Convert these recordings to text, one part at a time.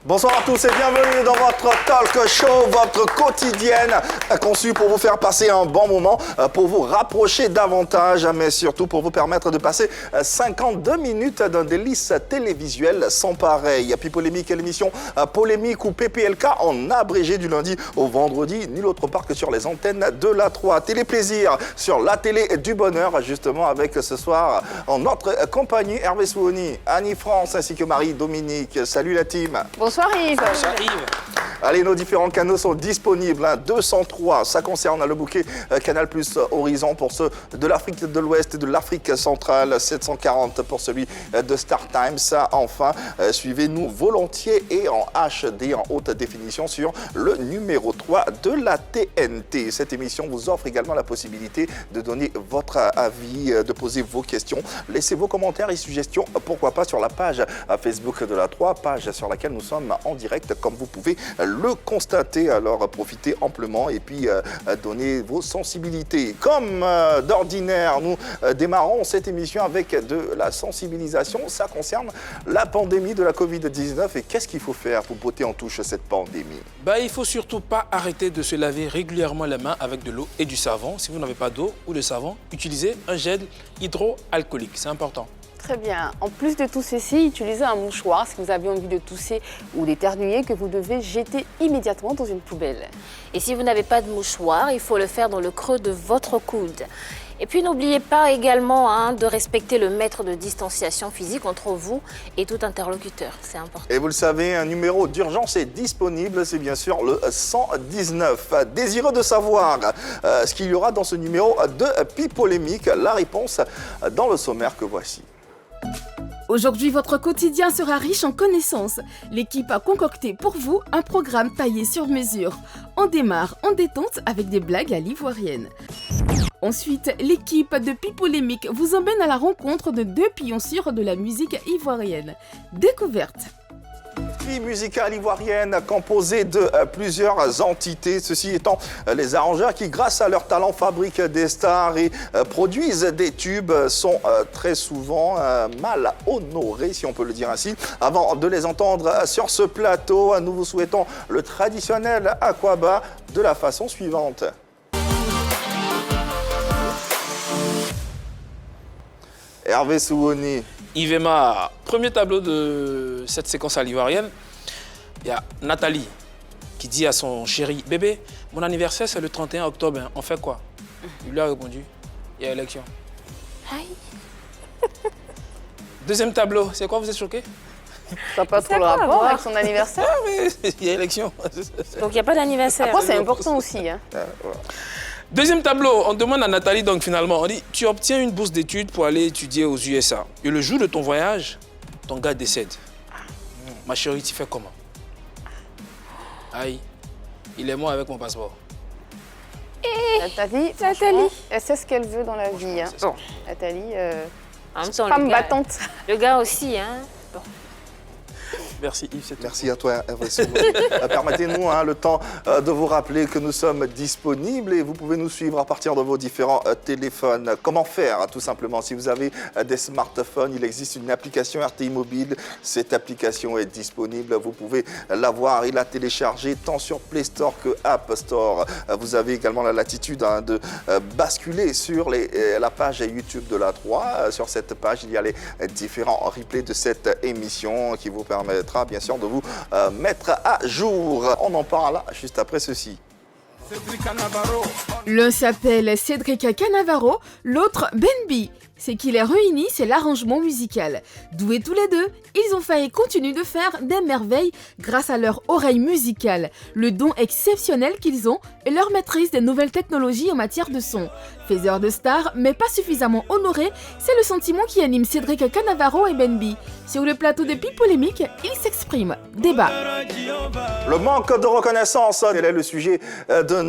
Bonsoir à tous et bienvenue dans votre talk show, votre quotidienne conçue pour vous faire passer un bon moment, pour vous rapprocher davantage, mais surtout pour vous permettre de passer 52 minutes d'un délice télévisuel sans pareil. Pipolémique est l'émission Polémique ou PPLK en abrégé du lundi au vendredi, nul autre part que sur les antennes de la 3. Téléplaisir sur la télé du bonheur, justement avec ce soir en notre compagnie Hervé Souoni, Annie France ainsi que Marie-Dominique. Salut la team. Bonsoir Yves. Bonsoir Yves. Allez, nos différents canaux sont disponibles. 203, ça concerne le bouquet Canal Plus Horizon pour ceux de l'Afrique de l'Ouest et de l'Afrique centrale. 740 pour celui de Star Times. Enfin, suivez-nous volontiers et en HD, en haute définition, sur le numéro 3 de la TNT. Cette émission vous offre également la possibilité de donner votre avis, de poser vos questions. Laissez vos commentaires et suggestions, pourquoi pas sur la page Facebook de la 3, page sur laquelle nous sommes en direct, comme vous pouvez le constater. Alors profitez amplement et puis donnez vos sensibilités. Comme d'ordinaire, nous démarrons cette émission avec de la sensibilisation. Ça concerne la pandémie de la Covid-19. Et qu'est-ce qu'il faut faire pour botter en touche cette pandémie? Il ne faut surtout pas arrêter de se laver régulièrement les mains avec de l'eau et du savon. Si vous n'avez pas d'eau ou de savon, utilisez un gel hydroalcoolique. C'est important. Très bien. En plus de tout ceci, utilisez un mouchoir si vous avez envie de tousser ou d'éternuer que vous devez jeter immédiatement dans une poubelle. Et si vous n'avez pas de mouchoir, il faut le faire dans le creux de votre coude. Et puis n'oubliez pas également de respecter le mètre de distanciation physique entre vous et tout interlocuteur. C'est important. Et vous le savez, un numéro d'urgence est disponible, c'est bien sûr le 119. Désireux de savoir ce qu'il y aura dans ce numéro de Pipolémique, la réponse dans le sommaire que voici. Aujourd'hui, votre quotidien sera riche en connaissances. L'équipe a concocté pour vous un programme taillé sur mesure. On démarre en détente avec des blagues à l'ivoirienne. Ensuite, l'équipe de Pipolémique vous emmène à la rencontre de deux pionniers de la musique ivoirienne. Découverte. Musicale ivoirienne composée de plusieurs entités, ceci étant les arrangeurs qui, grâce à leur talent, fabriquent des stars et produisent des tubes, sont très souvent mal honorés, si on peut le dire ainsi. Avant de les entendre sur ce plateau, nous vous souhaitons le traditionnel Aquaba de la façon suivante. Hervé Souoni. Yvema, premier tableau de cette séquence à l'ivoirienne, il y a Nathalie qui dit à son chéri, bébé, mon anniversaire c'est le 31 octobre, hein. On fait quoi? Il lui a répondu, il y a élection. Aïe. Deuxième tableau, c'est quoi, vous êtes choqués? Ça n'a pas trop le rapport avec son anniversaire. Ah, mais il y a élection. Donc il n'y a pas d'anniversaire. Après, c'est important aussi. Deuxième tableau, on demande à Nathalie, donc finalement, on dit, tu obtiens une bourse d'études pour aller étudier aux USA. Et le jour de ton voyage, ton gars décède. Ma chérie, tu fais comment? Aïe, il est mort avec mon passeport. Nathalie, elle sait ce qu'elle veut dans la vie. Bon. Nathalie, En même temps, femme le gars, battante. le gars aussi, hein. Bon. Merci Yves, c'est tout. Merci à toi, Hervé Souoni. Permettez-nous le temps de vous rappeler que nous sommes disponibles et vous pouvez nous suivre à partir de vos différents téléphones. Comment faire? Tout simplement, si vous avez des smartphones, il existe une application RTI Mobile. Cette application est disponible. Vous pouvez l'avoir et la télécharger tant sur Play Store que App Store. Vous avez également la latitude de basculer sur la page YouTube de la 3. Sur cette page, il y a les différents replays de cette émission qui vous permettra bien sûr de vous mettre à jour. On en parle juste après ceci. L'un s'appelle Cédric Canavaro, l'autre Benbi. Ce qui les réunit, c'est l'arrangement musical. Doués tous les deux, ils ont fait et continuent de faire des merveilles grâce à leur oreille musicale, le don exceptionnel qu'ils ont et leur maîtrise des nouvelles technologies en matière de son. Faiseurs de stars, mais pas suffisamment honorés, c'est le sentiment qui anime Cédric Canavaro et Benbi. Sur le plateau de Pipolémique, ils s'expriment. Débat. Le manque de reconnaissance, quel est le sujet de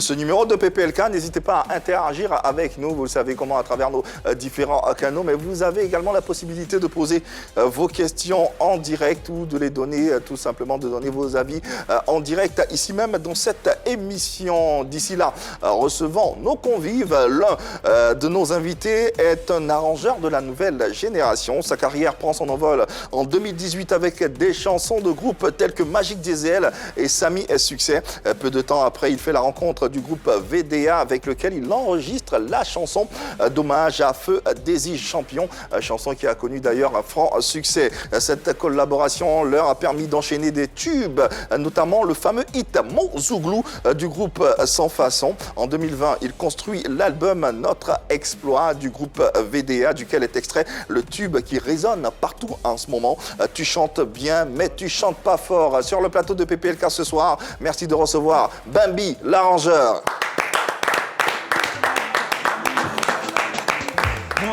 ce numéro de PPLK. N'hésitez pas à interagir avec nous, vous le savez comment, à travers nos différents canaux, mais vous avez également la possibilité de poser vos questions en direct ou de les donner, tout simplement de donner vos avis en direct, ici même dans cette émission. D'ici là, recevons nos convives. L'un de nos invités est un arrangeur de la nouvelle génération. Sa carrière prend son envol en 2018 avec des chansons de groupes tels que Magic Diesel et Samy Succès. Peu de temps après, il fait la rencontre du groupe VDA avec lequel il enregistre la chanson d'hommage à Feu Désir Champion, chanson qui a connu d'ailleurs un franc succès. Cette collaboration leur a permis d'enchaîner des tubes, notamment le fameux hit Mon Zouglou du groupe Sans Façon. En 2020, il construit l'album Notre Exploit du groupe VDA, duquel est extrait le tube qui résonne partout en ce moment. Tu chantes bien, mais tu chantes pas fort. Sur le plateau de PPLK ce soir, merci de recevoir Bambi, l'arrangeur.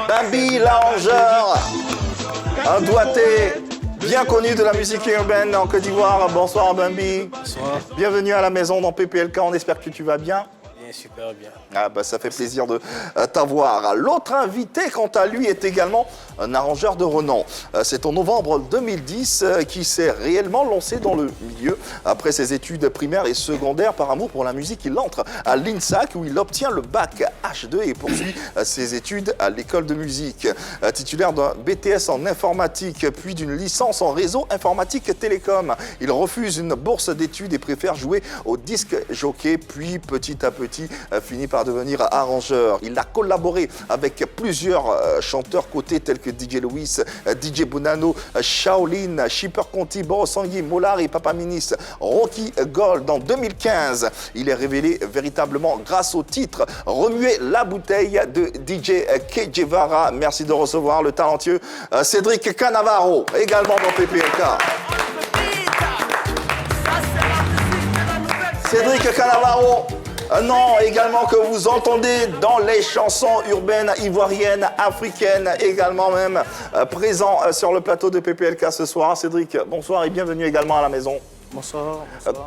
Bambi, l'arrangeur, un doigté bien connu de la musique urbaine en Côte d'Ivoire. Bonsoir Bambi. Bonsoir. Bienvenue à la maison dans PPLK, on espère que tu vas bien. Bien, super bien. Ah bah ça fait plaisir de t'avoir. L'autre invité, quant à lui, est également un arrangeur de renom. C'est en novembre 2010 qu'il s'est réellement lancé dans le milieu. Après ses études primaires et secondaires, par amour pour la musique, il entre à l'INSAC où il obtient le bac H2 et poursuit ses études à l'école de musique. Titulaire d'un BTS en informatique, puis d'une licence en réseau informatique télécom. Il refuse une bourse d'études et préfère jouer au disque jockey, puis petit à petit finit par devenir arrangeur. Il a collaboré avec plusieurs chanteurs cotés tels que DJ Louis, DJ Bonanno, Shaolin, Shipper Conti, Borosangui, Molar et Papa Minis, Rocky Gold. En 2015, il est révélé véritablement grâce au titre Remuer la bouteille de DJ Kejevara. Merci de recevoir le talentueux Cédric Canavaro, également dans PPLK. Cédric Canavaro, un nom également que vous entendez dans les chansons urbaines ivoiriennes, africaines, également même présent sur le plateau de PPLK ce soir. Cédric, bonsoir et bienvenue également à la maison. Bonsoir.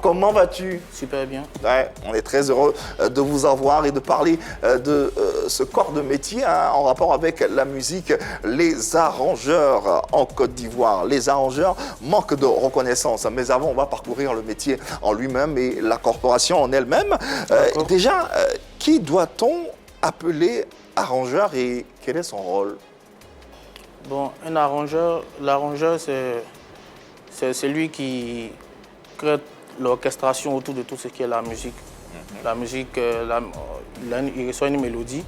Comment vas-tu? Super bien. Ouais, on est très heureux de vous avoir et de parler de ce corps de métier en rapport avec la musique, les arrangeurs en Côte d'Ivoire. Les arrangeurs manquent de reconnaissance, mais avant on va parcourir le métier en lui-même et la corporation en elle-même. Déjà, qui doit-on appeler arrangeur et quel est son rôle? Bon, un arrangeur, l'arrangeur c'est celui qui crée l'orchestration autour de tout ce qui est la musique. La musique, il reçoit une mélodie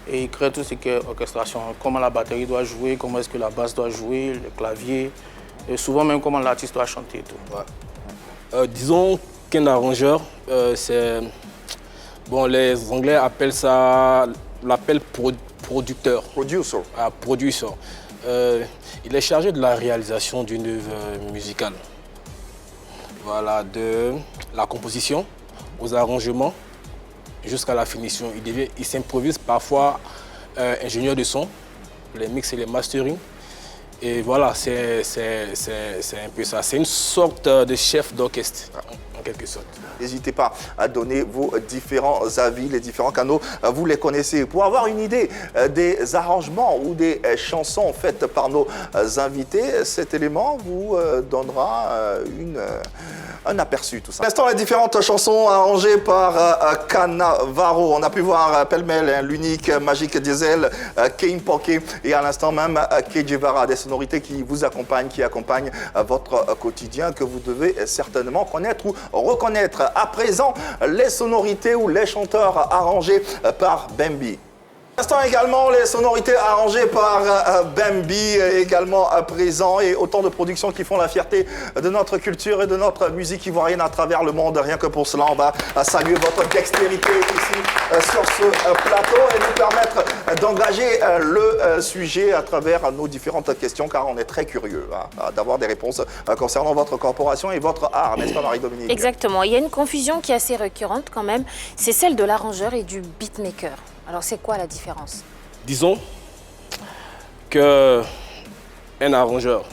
et il crée tout ce qui est orchestration. Comment la batterie doit jouer, comment est-ce que la basse doit jouer, le clavier, et souvent même comment l'artiste doit chanter et tout. Ouais. Disons qu'un arrangeur, c'est... Bon, les Anglais appellent ça... l'appellent producteur. Producer. Producer. Il est chargé de la réalisation d'une œuvre musicale. Voilà, de la composition aux arrangements jusqu'à la finition. Il s'improvise parfois ingénieur de son, les mix et les mastering. Et voilà, c'est un peu ça. C'est une sorte de chef d'orchestre, en quelque sorte. N'hésitez pas à donner vos différents avis, les différents canaux, vous les connaissez. Pour avoir une idée des arrangements ou des chansons faites par nos invités, cet élément vous donnera un aperçu, tout ça. Pour l'instant, les différentes chansons arrangées par Canavaro. On a pu voir pêle-mêle l'unique Magic Diesel, Kim Poké et à l'instant même Kejevara, des sonorités qui vous accompagnent, qui accompagnent votre quotidien, que vous devez certainement connaître ou reconnaître. À présent, les sonorités ou les chanteurs arrangés par Bambi. Pour l'instant également, les sonorités arrangées par Bambi, également à présent, et autant de productions qui font la fierté de notre culture et de notre musique ivoirienne à travers le monde. Rien que pour cela, on va saluer votre dextérité ici sur ce plateau et nous permettre d'engager le sujet à travers nos différentes questions, car on est très curieux d'avoir des réponses concernant votre corporation et votre art, n'est-ce pas Marie-Dominique? Exactement. Il y a une confusion qui est assez récurrente quand même, c'est celle de l'arrangeur et du beatmaker. Alors, c'est quoi la différence? Disons qu'un arrangeur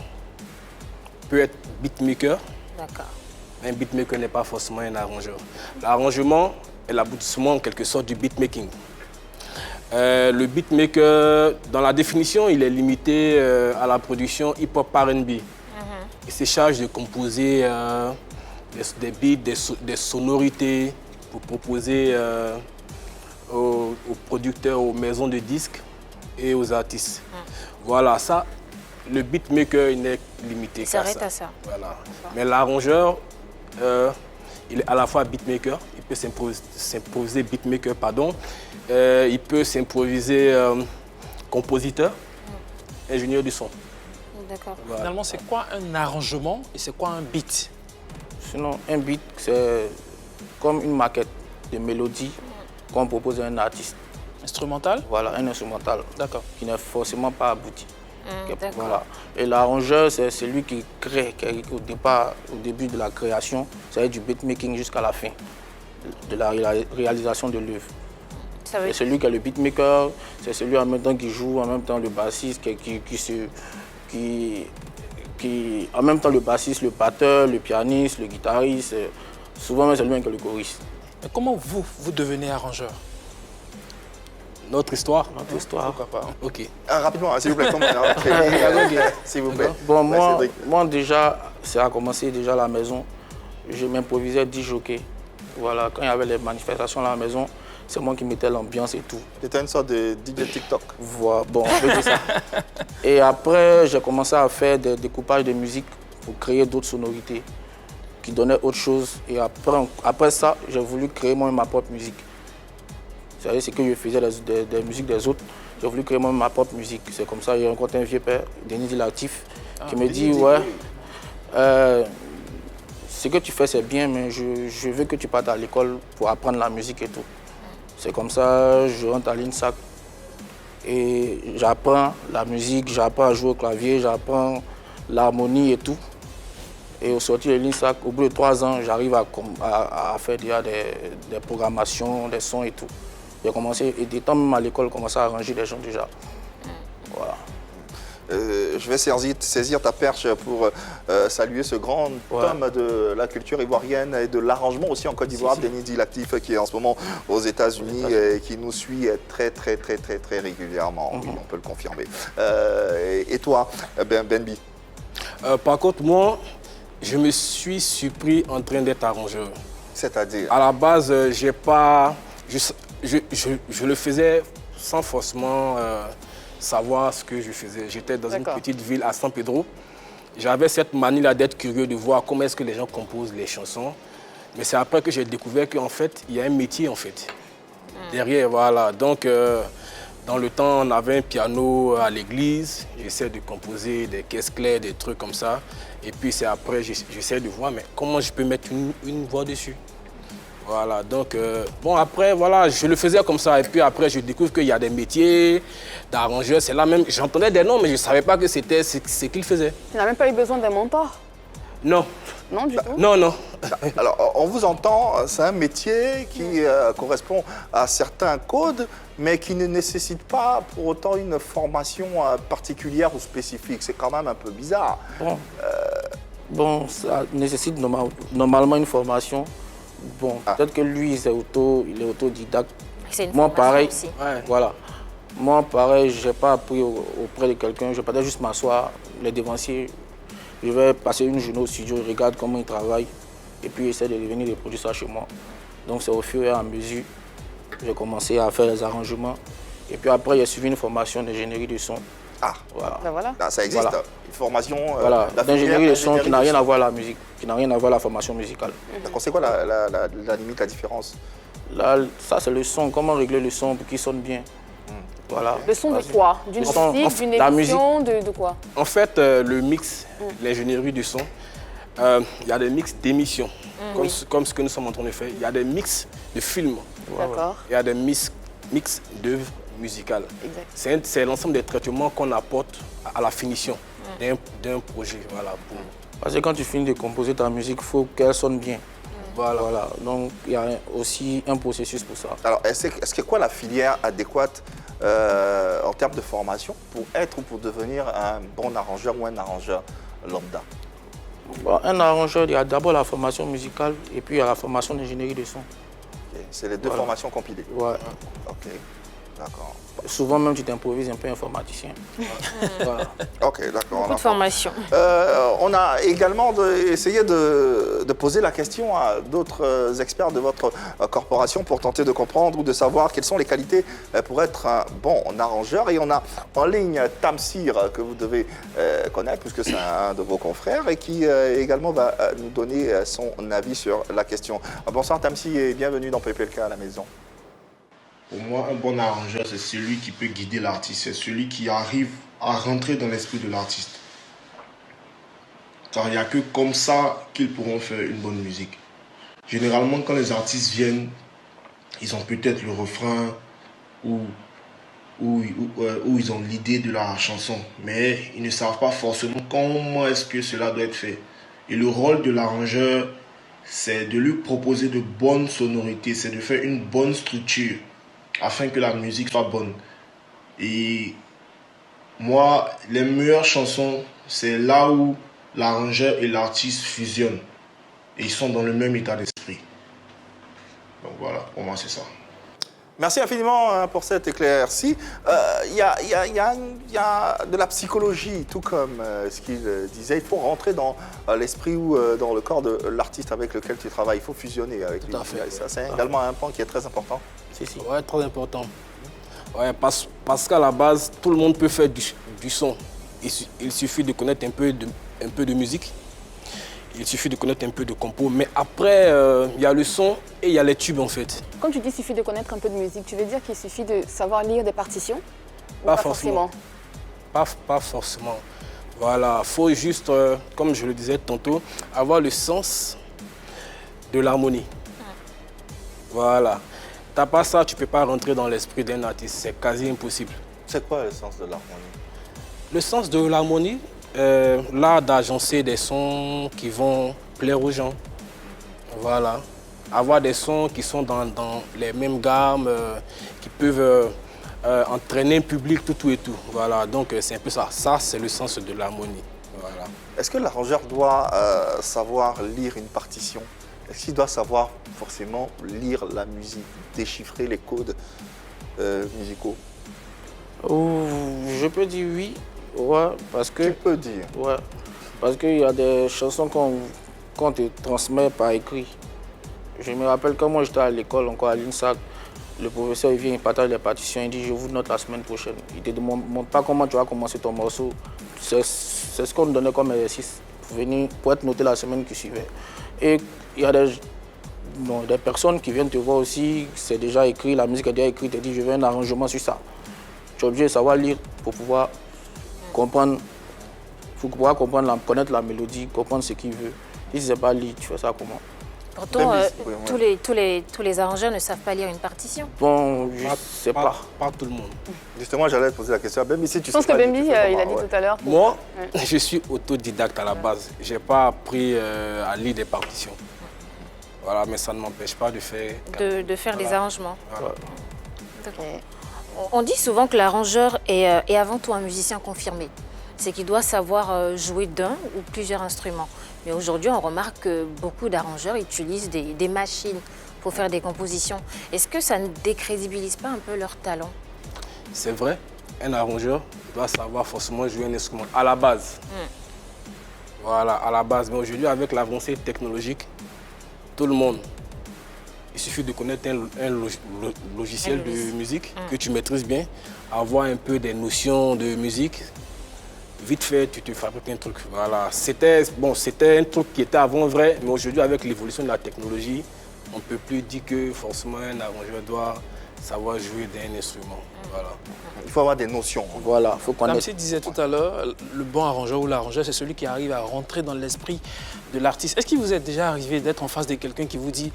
peut être beatmaker. D'accord. Un beatmaker n'est pas forcément un arrangeur. L'arrangement est l'aboutissement en quelque sorte du beatmaking. Le beatmaker, dans la définition, il est limité à la production hip-hop R&B. Il se charge de composer des beats, des sonorités pour proposer aux producteurs, aux maisons de disques et aux artistes. Voilà, ça, le beatmaker il n'est limité qu'à ça. s'arrête à ça. Voilà. Mais l'arrangeur, il est à la fois beatmaker, il peut s'improviser beatmaker, pardon. Il peut s'improviser compositeur, ingénieur du son. D'accord. Voilà. Finalement, c'est quoi un arrangement et c'est quoi un beat? Sinon, un beat, c'est comme une maquette de mélodie qu'on propose à un artiste. Instrumental? Voilà, un instrumental D'accord. qui n'est forcément pas abouti. D'accord. Voilà. Et l'arrangeur, c'est celui qui crée, au départ, au début de la création, ça va être du beatmaking jusqu'à la fin de la réalisation de l'œuvre. Ça veut C'est celui qui est le beatmaker, c'est celui en même temps qui joue, en même temps le bassiste, en même temps le bassiste, le batteur, le pianiste, le guitariste. Souvent, c'est lui qui est le choriste. Mais comment vous devenez arrangeur? Notre histoire. Notre histoire. Pourquoi pas? Ok. Rapidement, s'il vous plaît, comment s'il vous plaît. Bon, Ouais, Cédric. moi déjà, ça a commencé déjà à la maison. Je m'improvisais 10 jockeys. Voilà, quand il y avait les manifestations à la maison, c'est moi qui mettais l'ambiance et tout. C'était une sorte de DJ TikTok. Voilà, bon, on peut dire ça. Et après, j'ai commencé à faire des découpages de musique pour créer d'autres sonorités qui donnaient autre chose. Et après ça, j'ai voulu créer moi ma propre musique. C'est-à-dire ce que je faisais des musiques des autres. J'ai voulu créer moi ma propre musique. C'est comme ça, j'ai rencontré un vieux père, Denis Latif, qui me dit, ouais, ce que tu fais c'est bien, mais je veux que tu partes à l'école pour apprendre la musique et tout. C'est comme ça, je rentre à l'INSAC et j'apprends la musique, j'apprends à jouer au clavier, j'apprends l'harmonie et tout. Et au sortir de l'INSAC, au bout de 3 ans, j'arrive à faire déjà des programmations, des sons et tout. J'ai commencé, et des temps même à l'école, commencé à arranger des gens déjà. Voilà. Je vais saisir ta perche pour saluer ce grand homme de la culture ivoirienne et de l'arrangement aussi en Côte d'Ivoire, Denis Latif, qui est en ce moment aux États-Unis et qui nous suit très régulièrement. Oui, on peut le confirmer. Et toi, Benbi? Par contre, moi, je me suis surpris en train d'être arrangeur. C'est-à-dire? À la base, j'ai pas, je le faisais sans forcément savoir ce que je faisais. J'étais dans une petite ville à San Pedro. J'avais cette manie-là d'être curieux, de voir comment est-ce que les gens composent les chansons. Mais c'est après que j'ai découvert qu'en fait, il y a un métier en fait. Derrière, voilà. Donc, dans le temps, on avait un piano à l'église. J'essaie de composer des caisses claires, des trucs comme ça. Et puis c'est après, j'essaie de voir, mais comment je peux mettre une voix dessus. Voilà, donc, bon, après, voilà, je le faisais comme ça. Et puis après, je découvre qu'il y a des métiers d'arrangeur. C'est là même, j'entendais des noms, mais je ne savais pas que c'était ce qu'ils faisaient. Tu n'as même pas eu besoin d'un mentor? Non. Non, du tout? Non, non. Alors, on vous entend, c'est un métier qui correspond à certains codes, mais qui ne nécessite pas pour autant une formation particulière ou spécifique. C'est quand même un peu bizarre. Bon, ça nécessite normalement une formation. Bon, peut-être que lui, il est autodidacte. C'est une Moi, formation pareil. aussi. Ouais. Voilà. Moi, pareil, je n'ai pas appris auprès de quelqu'un. Je vais peut-être juste m'asseoir, les devanciers. Je vais passer une journée au studio, je regarde comment ils travaillent. Et puis, j'essaie de venir de produire ça chez moi. Donc, c'est au fur et à mesure que j'ai commencé à faire les arrangements. Et puis après, j'ai suivi une formation d'ingénierie du son. Ah, Voilà. Ben voilà. ça existe, Voilà. une formation Voilà, d'ingénierie de son qui n'a rien à voir. voir à la musique, qui n'a rien à voir à la formation musicale. D'accord, c'est quoi la limite, la différence? Là, ça, c'est le son, comment régler le son pour qu'il sonne bien. Voilà. Le son de quoi? D'une Le son, musique, d'une la émission, de quoi? En fait, le mix, l'ingénierie du son, il y a des mix d'émissions, comme ce que nous sommes en train de faire. Il y a des mix de films, D'accord. il y a des mix d'œuvres musicales. Exact. C'est l'ensemble des traitements qu'on apporte à la finition d'un projet. Voilà, Parce que quand tu finis de composer ta musique, il faut qu'elle sonne bien. Voilà. Donc, il y a aussi un processus pour ça. Alors, est-ce que quoi la filière adéquate en termes de formation pour être ou pour devenir un bon arrangeur ou un arrangeur lambda? Bon, un arrangeur, il y a d'abord la formation musicale et puis il y a la formation d'ingénierie de son. Ok, c'est les deux Voilà. formations compilées. Ouais. Ok, d'accord. Souvent même tu t'improvises un peu informaticien. Voilà. Ok, d'accord. Beaucoup de formation. On a également essayé de poser la question à d'autres experts de votre corporation pour tenter de comprendre ou de savoir quelles sont les qualités pour être un bon arrangeur. Et on a en ligne Tamsir, que vous devez connaître puisque c'est un de vos confrères et qui également va nous donner son avis sur la question. Bonsoir Tamsir et bienvenue dans PPLK à la maison. Pour moi, un bon arrangeur, c'est celui qui peut guider l'artiste, c'est celui qui arrive à rentrer dans l'esprit de l'artiste. Car il n'y a que comme ça qu'ils pourront faire une bonne musique. Généralement, quand les artistes viennent, ils ont peut-être le refrain ou ils ont l'idée de la chanson, mais ils ne savent pas forcément comment est-ce que cela doit être fait. Et le rôle de l'arrangeur, c'est de lui proposer de bonnes sonorités, c'est de faire une bonne structure afin que la musique soit bonne. Et moi, les meilleures chansons, c'est là où l'arrangeur et l'artiste fusionnent. Et ils sont dans le même état d'esprit. Donc voilà, pour moi c'est ça. Merci infiniment pour cette éclaircie. Il y a de la psychologie, tout comme ce qu'il disait. Il faut rentrer dans l'esprit ou dans le corps de l'artiste avec lequel tu travailles. Il faut fusionner avec lui. Tout à fait. Et ça, c'est également un point qui est très important. Ouais, très important. Ouais, parce qu'à la base, tout le monde peut faire du son. Il suffit de connaître un peu de musique. Il suffit de connaître un peu de compo. Mais après, il y a le son et il y a les tubes en fait. Quand tu dis qu'il suffit de connaître un peu de musique, tu veux dire qu'il suffit de savoir lire des partitions? Ou Pas forcément. Pas forcément. Voilà, il faut juste, comme je le disais tantôt, avoir le sens de l'harmonie. Voilà. T'as pas ça, tu peux pas rentrer dans l'esprit d'un artiste. C'est quasi impossible. C'est quoi le sens de l'harmonie? Le sens de l'harmonie, l'art d'agencer des sons qui vont plaire aux gens. Voilà. Avoir des sons qui sont dans les mêmes gammes, qui peuvent entraîner un public, tout et tout. Voilà, donc c'est un peu ça. Ça, c'est le sens de l'harmonie. Voilà. Est-ce que l'arrangeur doit savoir lire une partition? Est-ce qu'il doit savoir forcément lire la musique, déchiffrer les codes musicaux? Je peux dire oui, ouais, parce que... Tu peux dire. Ouais, parce qu'il y a des chansons qu'on te transmet par écrit. Je me rappelle quand moi j'étais à l'école, encore à l'INSAC, le professeur il vient, il partage les partitions, il dit je vous note la semaine prochaine. Il ne te montre pas comment tu vas commencer ton morceau. C'est ce qu'on nous donnait comme exercice pour être noté la semaine qui suivait. Et il y a des personnes qui viennent te voir aussi, c'est déjà écrit, la musique est déjà écrite, te dit je veux un arrangement sur ça. Tu es obligé de savoir lire pour pouvoir comprendre, connaître la mélodie, comprendre ce qu'il veut. Si c'est pas lire, tu fais ça comment? Pourtant, tous les arrangeurs ne savent pas lire une partition. Bon, je sais pas. Pas tout le monde. Justement, j'allais te poser la question à Bembi. Si tu Je pense que Bembi, il a dit tout à l'heure. Moi, je suis autodidacte à la base. Je n'ai pas appris à lire des partitions. Voilà, mais ça ne m'empêche pas de faire... De faire des arrangements. Voilà. On dit souvent que l'arrangeur est avant tout un musicien confirmé. C'est qu'il doit savoir jouer d'un ou plusieurs instruments. Mais aujourd'hui, on remarque que beaucoup d'arrangeurs utilisent des machines pour faire des compositions. Est-ce que ça ne décrédibilise pas un peu leur talent? C'est vrai, un arrangeur doit savoir forcément jouer un instrument à la base. Voilà, à la base. Mais aujourd'hui, avec l'avancée technologique, tout le monde, il suffit de connaître un logiciel de musique que tu maîtrises bien, avoir un peu des notions de musique. Vite fait, tu te fabriques un truc. Voilà. C'était un truc qui était avant vrai, mais aujourd'hui, avec l'évolution de la technologie, on ne peut plus dire que forcément un arrangeur doit savoir jouer d'un instrument. Voilà. Il faut avoir des notions. Voilà, il faut connaître. Comme tu disais tout à l'heure, le bon arrangeur ou l'arrangeur, c'est celui qui arrive à rentrer dans l'esprit de l'artiste. Est-ce qu'il vous est déjà arrivé d'être en face de quelqu'un qui vous dit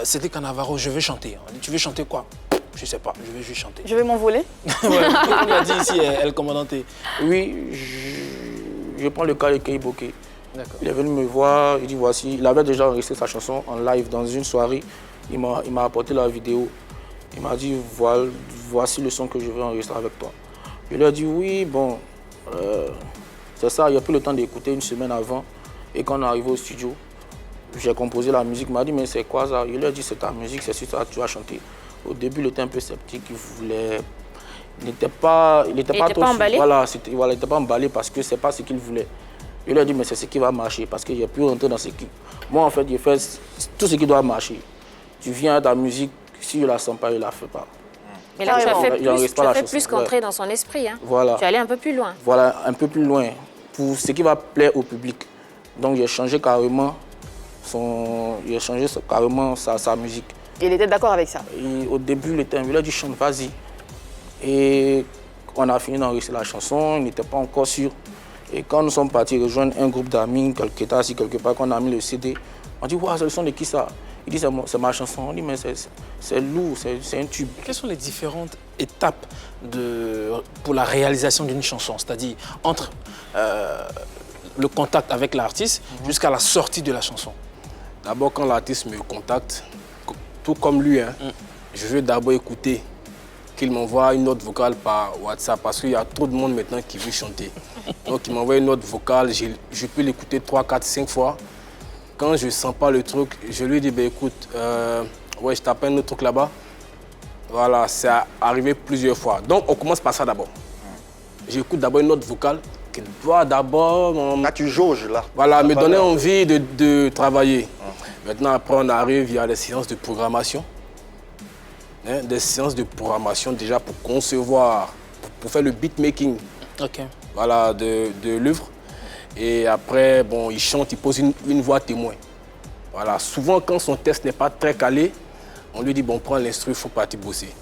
Cédric Cannavaro, je vais chanter. On dit, tu veux chanter quoi? Je sais pas, je vais juste chanter. Je vais m'envoler. On l'a dit ici, elle commandante. Oui, je prends le cas de Kei Bokeh. Il est venu me voir, il dit voici, il avait déjà enregistré sa chanson en live dans une soirée. Il m'a apporté la vidéo. Il m'a dit voici le son que je veux enregistrer avec toi. Je lui ai dit oui, bon, c'est ça, il n'y a plus le temps d'écouter une semaine avant. Et quand on est arrivé au studio, j'ai composé la musique. Il m'a dit, mais c'est quoi ça? Il lui a dit, c'est ta musique, c'est sur ça que tu vas chanter. Au début, il était un peu sceptique, il n'était pas emballé. Voilà, il n'était pas emballé parce que c'est pas ce qu'il voulait. Il lui a dit, mais c'est ce qui va marcher parce qu'il n'y a plus rentrer dans ce qui... Moi, en fait, j'ai fait tout ce qui doit marcher. Tu viens à ta musique, si je ne la sens pas, je ne la fais pas. Mais là, tu as fait plus qu'entrer ouais. dans son esprit. Hein. Voilà. Tu es allé un peu plus loin. Voilà, un peu plus loin, pour ce qui va plaire au public. Donc, j'ai changé carrément sa musique. Et il était d'accord avec ça? Et au début, il a dit, chante, vas-y. Et on a fini d'enregistrer la chanson, il n'était pas encore sûr. Et quand nous sommes partis rejoindre un groupe d'amis, quelque part, quand on a mis le CD, on dit, ouais, c'est le son de qui ça? Il dit, c'est ma chanson. On dit, mais c'est lourd, c'est un tube. Quelles sont les différentes étapes pour la réalisation d'une chanson? C'est-à-dire entre le contact avec l'artiste jusqu'à la sortie de la chanson. D'abord, quand l'artiste me contacte, tout comme lui, hein, je veux d'abord écouter qu'il m'envoie une note vocale par WhatsApp parce qu'il y a trop de monde maintenant qui veut chanter. Donc il m'envoie une note vocale, je peux l'écouter 3, 4, 5 fois. Quand je ne sens pas le truc, je lui dis, ben, écoute, ouais, je t'appelle un autre truc là-bas. Voilà, c'est arrivé plusieurs fois. Donc on commence par ça d'abord. J'écoute d'abord une note vocale qui doit d'abord... Là, tu jauges, là. Voilà, me donner envie de travailler. Maintenant, après, on arrive, il y a les séances de programmation. Des séances de programmation déjà pour concevoir, pour faire le beatmaking voilà, de l'œuvre. Et après, bon, il chante, il pose une voix témoin. Voilà. Souvent, quand son texte n'est pas très calé, on lui dit, bon, prends l'instru, il faut partir bosser.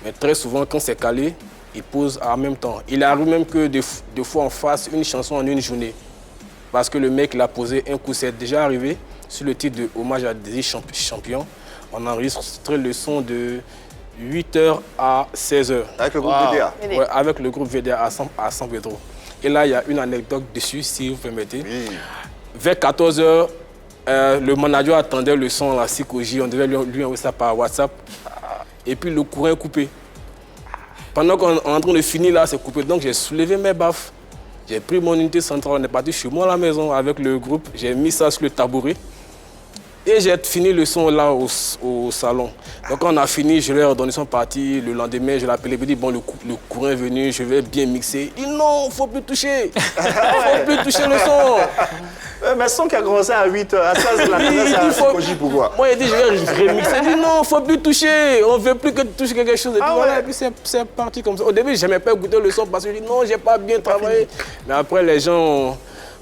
Mais très souvent, quand c'est calé, il pose en même temps. Il arrive même que des fois, on fasse une chanson en une journée. Parce que le mec l'a posé un coup, c'est déjà arrivé, sur le titre de Hommage à des champions. On a enregistré le son de 8h à 16h. Avec le groupe VDA? Ouais, avec le groupe VDA à San Pedro. Et là, il y a une anecdote dessus, si vous permettez. Oui. Vers 14h, le manager attendait le son à la Sikoji. On devait lui envoyer ça par WhatsApp. Et puis le courant est coupé. Pendant qu'on est en train de finir là, c'est coupé. Donc j'ai soulevé mes baffes. J'ai pris mon unité centrale, on est parti chez moi à la maison avec le groupe. J'ai mis ça sur le tabouret. Et j'ai fini le son là au salon. Donc quand on a fini, je leur ai donné son parti. Le lendemain, je l'ai appelé, je lui ai dit, bon, le courant est venu, je vais bien mixer. Il dit, non, il ne faut plus toucher. Il ne faut plus toucher le son. Mais le son qui a commencé à 8h, à 13h, c'est un psychologie pour quoi? Moi, il dit, je vais remixer. Il dit, non, il ne faut plus toucher. On ne veut plus que tu touches quelque chose. Et puis, voilà, et puis c'est parti comme ça. Au début, je n'aimais pas écouter le son parce que je dis, non, je n'ai pas bien travaillé. Mais après, les gens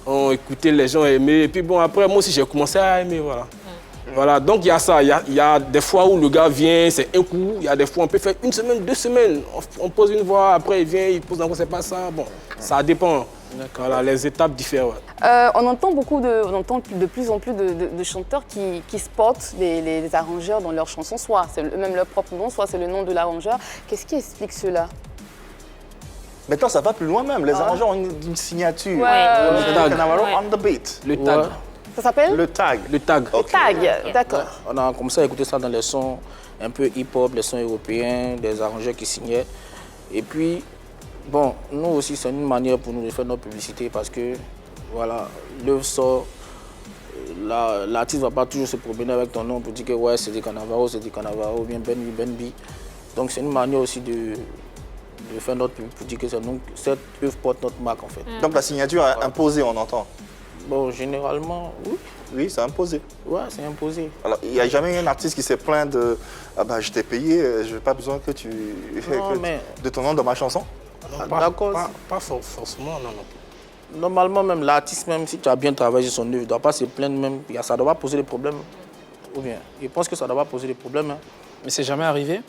ont écouté, les gens ont aimé. Et puis bon, après, moi aussi, j'ai commencé à aimer, voilà. Voilà, donc il y a ça. Il y a des fois où le gars vient, c'est un coup. Il y a des fois, on peut faire 1 semaine, 2 semaines. On pose une voix, après il vient, il pose encore, c'est pas ça. Bon, ça dépend. Voilà, les étapes diffèrent. Ouais. On entend de plus en plus de chanteurs qui spottent les arrangeurs dans leurs chansons. Soit c'est même leur propre nom, soit c'est le nom de l'arrangeur. Qu'est-ce qui explique cela? Maintenant, ça va plus loin même. Les arrangeurs ont une signature. Ouais. On the beat. Le tag. Ouais. Ça s'appelle? Le tag. Le tag. Le tag, d'accord. On a commencé à écouter ça dans les sons un peu hip-hop, les sons européens, des arrangeurs qui signaient. Et puis, bon, nous aussi, c'est une manière pour nous de faire notre publicité parce que, voilà, l'œuvre sort, l'artiste ne va pas toujours se promener avec ton nom pour dire que ouais, c'est des Cannavaro, ou bien Benby. Donc, c'est une manière aussi de faire notre publicité pour dire que cette œuvre porte notre marque, en fait. Donc, la signature est imposée, on entend? Bon, généralement, oui. Oui, c'est imposé. Ouais, c'est imposé. Alors, il n'y a jamais eu un artiste qui s'est plaint de « Ah bah, je t'ai payé, je n'ai pas besoin que tu... de ton nom dans ma chanson ». D'accord. Pas forcément, non. Normalement, même l'artiste, même si tu as bien travaillé sur son œuvre, il ne doit pas se plaindre même. Ça ne doit pas poser des problèmes. Ou bien, je pense que ça ne doit pas poser des problèmes. Hein. Mais c'est jamais arrivé?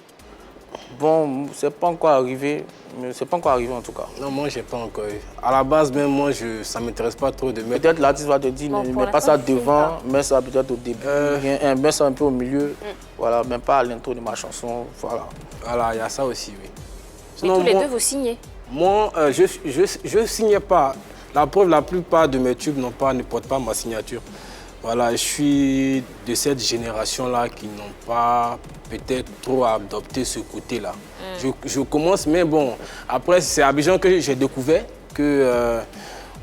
Bon, c'est pas encore arrivé, mais c'est pas encore arrivé en tout cas. Non, moi, j'ai pas encore eu. À la base, même moi, ça ne m'intéresse pas trop de mettre... Peut-être l'artiste va te dire, Bon, ne mets pas ça devant, mets ça peut-être au début, mets ça un peu au milieu, voilà, même pas à l'intro de ma chanson, voilà. Voilà, il y a ça aussi, oui. Mais Sinon, tous les deux, vous signez? Moi, je ne signais pas. La preuve, la plupart de mes tubes ne portent pas ma signature. Voilà, je suis de cette génération-là qui n'ont pas peut-être trop adopté ce côté-là. Je commence, mais bon, après, c'est à Abidjan que j'ai découvert que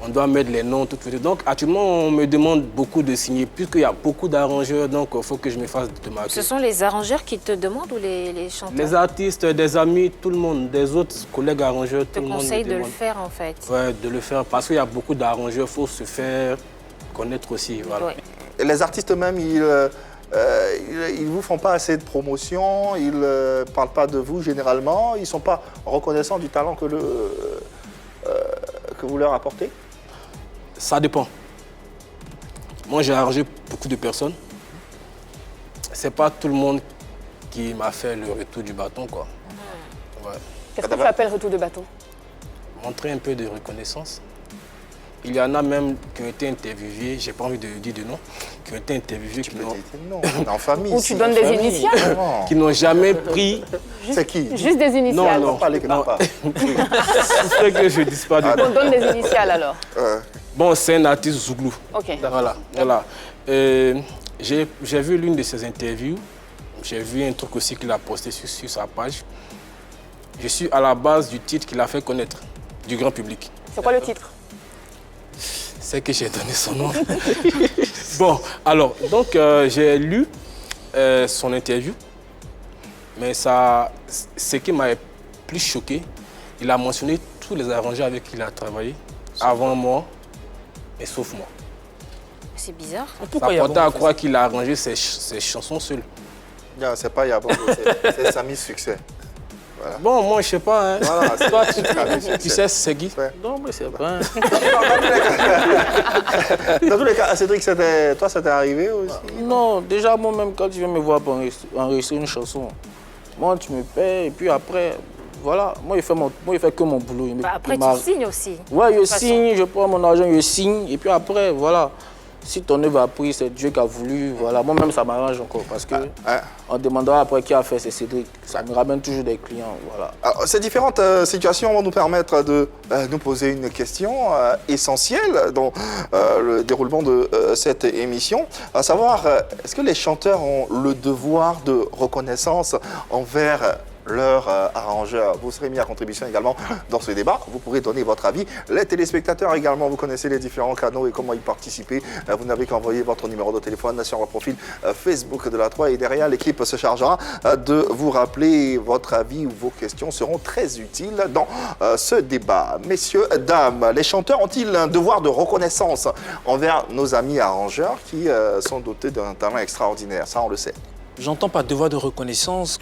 on doit mettre les noms, tout. Donc actuellement, on me demande beaucoup de signer, puisqu'il y a beaucoup d'arrangeurs, donc il faut que je me fasse de ma Ce sont les arrangeurs qui te demandent ou les chanteurs? Les artistes, des amis, tout le monde, des autres collègues arrangeurs, Te tout le monde me conseille de le demande. faire en fait. Ouais, de le faire, parce qu'il y a beaucoup d'arrangeurs, il faut se faire connaître aussi. Voilà. Ouais. Et les artistes eux-mêmes, ils vous font pas assez de promotion, ils ne parlent pas de vous généralement, ils ne sont pas reconnaissants du talent que vous leur apportez? Ça dépend. Moi, j'ai arrangé beaucoup de personnes. C'est pas tout le monde qui m'a fait le retour du bâton, quoi. Ouais. Qu'est-ce que tu appelles retour de bâton? Montrer un peu de reconnaissance. Il y en a même qui ont été interviewés, j'ai pas envie de dire de nom, qui ont été interviewés, Non, on est en famille. Ou tu donnes des initiales? qui n'ont jamais pris. C'est qui? Juste des initiales. Non. Pas les pas. C'est ce que je dis pas de On donne des initiales alors. Bon, c'est un artiste Zouglou. Ok. Voilà. J'ai vu l'une de ses interviews. J'ai vu un truc aussi qu'il a posté sur sa page. Je suis à la base du titre qu'il a fait connaître du grand public. C'est quoi le titre? C'est que j'ai donné son nom. Bon, alors, donc j'ai lu son interview. Mais ça, ce qui m'a plus choqué, il a mentionné tous les arrangeurs avec qui il a travaillé, avant moi et sauf moi. C'est bizarre. Ça portait à croire qu'il a arrangé ses chansons seul. Non, c'est pas Yabon, c'est Samy Succès. Voilà. Bon, moi, je sais pas. Hein. Voilà, Toi, tu sais, c'est Guy. Ouais. Non, mais c'est pas. Dans tous les cas, Cédric, toi, ça t'est arrivé aussi? Non, déjà, moi-même, quand tu viens me voir pour enregistrer une chanson, moi, tu me paies, et puis après, voilà, moi, il fait que mon boulot. Après, tu signes aussi. Ouais, je signe, je prends mon argent, je signe, et puis après, voilà. Si ton œuvre a pris, c'est Dieu qui a voulu, voilà. Moi-même, ça m'arrange encore, parce que on demandera après qui a fait, c'est Cédric. Ça me ramène toujours des clients, voilà. Alors, ces différentes situations vont nous permettre de nous poser une question essentielle dans le déroulement de cette émission, à savoir, est-ce que les chanteurs ont le devoir de reconnaissance envers leur arrangeur? Vous serez mis à contribution également dans ce débat. Vous pourrez donner votre avis. Les téléspectateurs également, vous connaissez les différents canaux et comment y participer. Vous n'avez qu'à envoyer votre numéro de téléphone sur votre profil Facebook de la 3 et derrière, l'équipe se chargera de vous rappeler. Votre avis ou vos questions seront très utiles dans ce débat. Messieurs, dames, les chanteurs ont-ils un devoir de reconnaissance envers nos amis arrangeurs qui sont dotés d'un talent extraordinaire? Ça, on le sait. J'entends pas devoir de reconnaissance,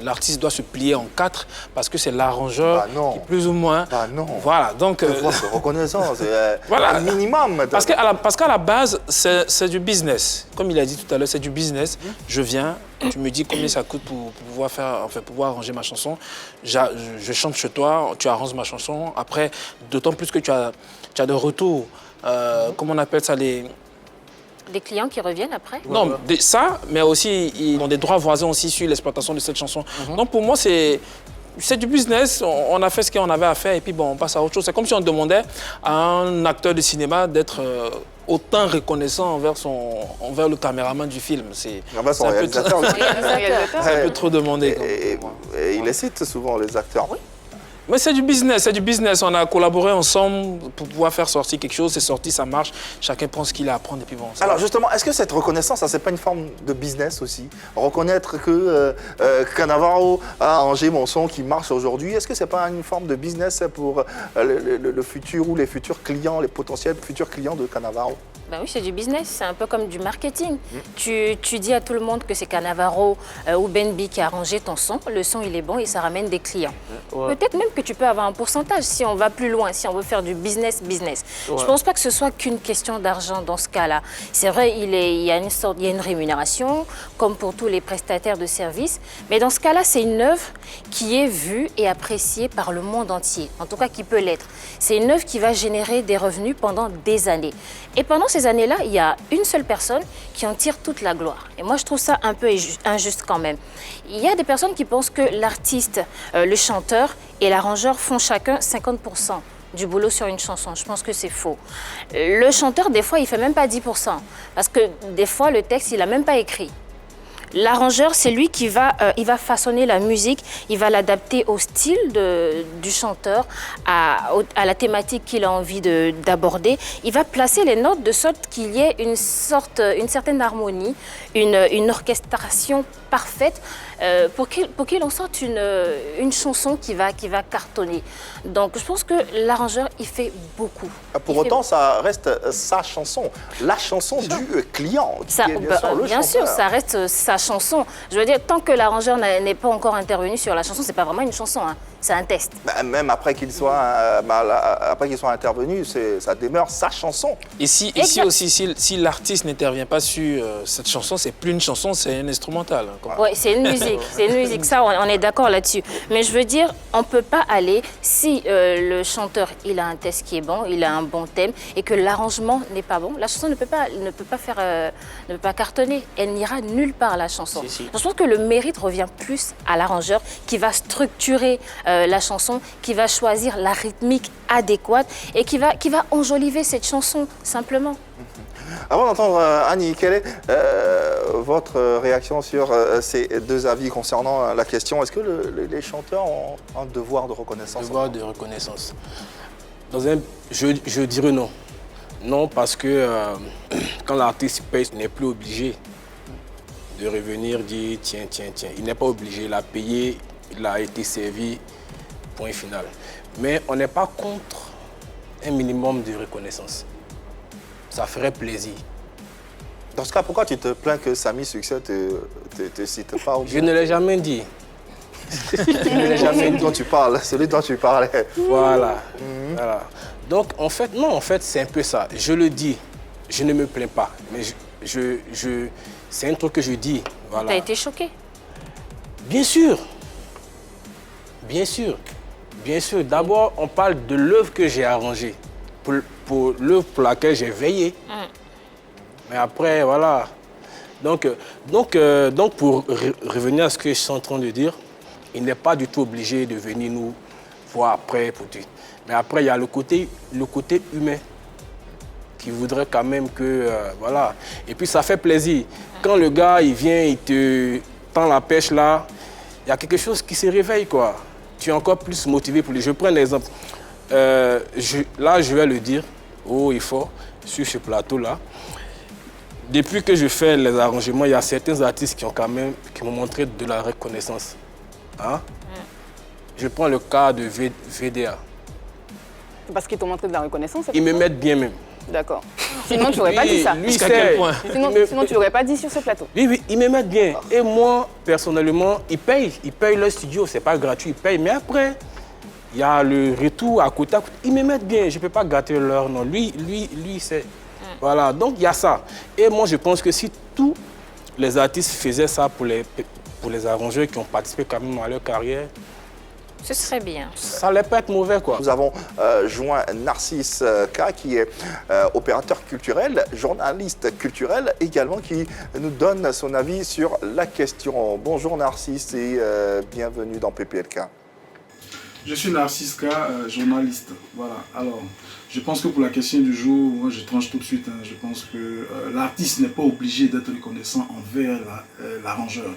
l'artiste doit se plier en quatre parce que c'est l'arrangeur qui plus ou moins... Ah non. Voilà, donc... Devoir de reconnaissance, voilà. un minimum. Parce qu'à la base, c'est du business. Comme il a dit tout à l'heure, c'est du business. Je viens, tu me dis combien ça coûte pour pouvoir arranger ma chanson. Je chante chez toi, tu arranges ma chanson. Après, d'autant plus que tu as de retours, comment on appelle ça, Des clients qui reviennent après? Non, ça, mais aussi, ils ont des droits voisins aussi sur l'exploitation de cette chanson. Donc pour moi, c'est du business. On a fait ce qu'on avait à faire et puis bon, on passe à autre chose. C'est comme si on demandait à un acteur de cinéma d'être autant reconnaissant envers le caméraman du film. C'est un peu trop demandé. Et il les cite souvent, les acteurs. Oui. Mais c'est du business. On a collaboré ensemble pour pouvoir faire sortir quelque chose. C'est sorti, ça marche. Chacun prend ce qu'il a à prendre et puis bon. Alors justement, est-ce que cette reconnaissance, ça c'est pas une forme de business aussi? Reconnaître que Cannavaro a arrangé mon son qui marche aujourd'hui, est-ce que c'est pas une forme de business pour le futur ou les futurs clients, les potentiels futurs clients de Cannavaro? Ben oui, c'est du business, c'est un peu comme du marketing. Tu dis à tout le monde que c'est Cannavaro ou Benby qui a arrangé ton son, le son il est bon et ça ramène des clients. Ouais. Peut-être même que tu peux avoir un pourcentage si on va plus loin, si on veut faire du business. Ouais. Je ne pense pas que ce soit qu'une question d'argent dans ce cas-là. C'est vrai, il y a une rémunération, comme pour tous les prestataires de services, mais dans ce cas-là, c'est une œuvre qui est vue et appréciée par le monde entier, en tout cas qui peut l'être. C'est une œuvre qui va générer des revenus pendant des années. Et pendant ces années-là, il y a une seule personne qui en tire toute la gloire. Et moi, je trouve ça un peu injuste quand même. Il y a des personnes qui pensent que l'artiste, le chanteur et l'arrangeur font chacun 50% du boulot sur une chanson. Je pense que c'est faux. Le chanteur, des fois, il ne fait même pas 10%. Parce que des fois, le texte, il n'a même pas écrit. L'arrangeur, c'est lui qui va, il va façonner la musique, il va l'adapter au style du chanteur, à la thématique qu'il a envie d'aborder. Il va placer les notes de sorte qu'il y ait une certaine harmonie, une orchestration parfaite pour qu'il en sorte une chanson qui va cartonner. Donc je pense que l'arrangeur, il fait beaucoup. Pour autant, ça reste sa chanson, la chanson du client. Bien sûr, ça reste sa chanson. Je veux dire, tant que l'arrangeur n'est pas encore intervenu sur la chanson, c'est pas vraiment une chanson, hein. C'est un test. Même après qu'il soit, intervenu, ça demeure sa chanson. Et ici aussi, si l'artiste n'intervient pas sur cette chanson, c'est plus une chanson, c'est un instrumental. Oui, c'est une musique. C'est une musique. Ça, on est d'accord là-dessus. Mais je veux dire, on ne peut pas aller, si le chanteur il a un texte qui est bon, il a un bon thème, et que l'arrangement n'est pas bon, la chanson ne peut pas cartonner. Elle n'ira nulle part, la chanson. Si. Je pense que le mérite revient plus à l'arrangeur qui va structurer la chanson, qui va choisir la rythmique adéquate et qui va enjoliver cette chanson, simplement. Avant d'entendre Annie, quelle est votre réaction sur ces deux avis concernant la question? Est-ce que les chanteurs ont un devoir de reconnaissance? Devoir de reconnaissance. Je dirais non. Non, parce que quand l'artiste paye, il n'est plus obligé de revenir dire tiens. Il n'est pas obligé, il a payé, il a été servi, point final. Mais on n'est pas contre un minimum de reconnaissance. Ça ferait plaisir. Dans ce cas, pourquoi tu te plains que Samy Succès te cite pas? Je ne l'ai jamais dit. Je ne l'ai jamais dit. Celui dont tu parlais. Voilà. Voilà. Donc, en fait, c'est un peu ça. Je le dis, je ne me plains pas. Mais c'est un truc que je dis. Voilà. Tu as été choqué? Bien sûr. Bien sûr. Bien sûr. D'abord, on parle de l'œuvre que j'ai arrangée. Pour l'œuvre pour laquelle j'ai veillé. Mais après, voilà. Donc pour revenir à ce que je suis en train de dire, il n'est pas du tout obligé de venir nous voir après pour dire. Mais après, il y a le côté humain qui voudrait quand même que, voilà. Et puis, ça fait plaisir. Quand le gars, il vient, il te tend la pêche là, il y a quelque chose qui se réveille, quoi. Tu es encore plus motivé pour lui. Je prends un exemple. Là, je vais le dire haut et fort sur ce plateau-là. Depuis que je fais les arrangements, il y a certains artistes qui m'ont montré de la reconnaissance. Hein? Je prends le cas de VDA. Parce qu'ils t'ont montré de la reconnaissance? Ils me mettent bien même. D'accord. Sinon, tu n'aurais pas dit ça. Jusqu'à quel point? Sinon, tu l'aurais pas dit sur ce plateau. Oui, ils me mettent bien. Et moi, personnellement, ils payent leur studio, c'est pas gratuit, ils payent. Mais après, il y a le retour à côté. Ils me mettent bien, je ne peux pas gâter leur nom. Lui, c'est... Voilà, donc il y a ça. Et moi, je pense que si tous les artistes faisaient ça pour les arrangeurs qui ont participé quand même à leur carrière, ce serait bien. Ça n'allait pas être mauvais, quoi. Nous avons joint Narcisse K, qui est opérateur culturel, journaliste culturel également, qui nous donne son avis sur la question. Bonjour Narcisse et bienvenue dans PPLK. Je suis Narcisse K, journaliste. Voilà. Alors, je pense que pour la question du jour, moi je tranche tout de suite. Hein. Je pense que l'artiste n'est pas obligé d'être reconnaissant envers l'arrangeur.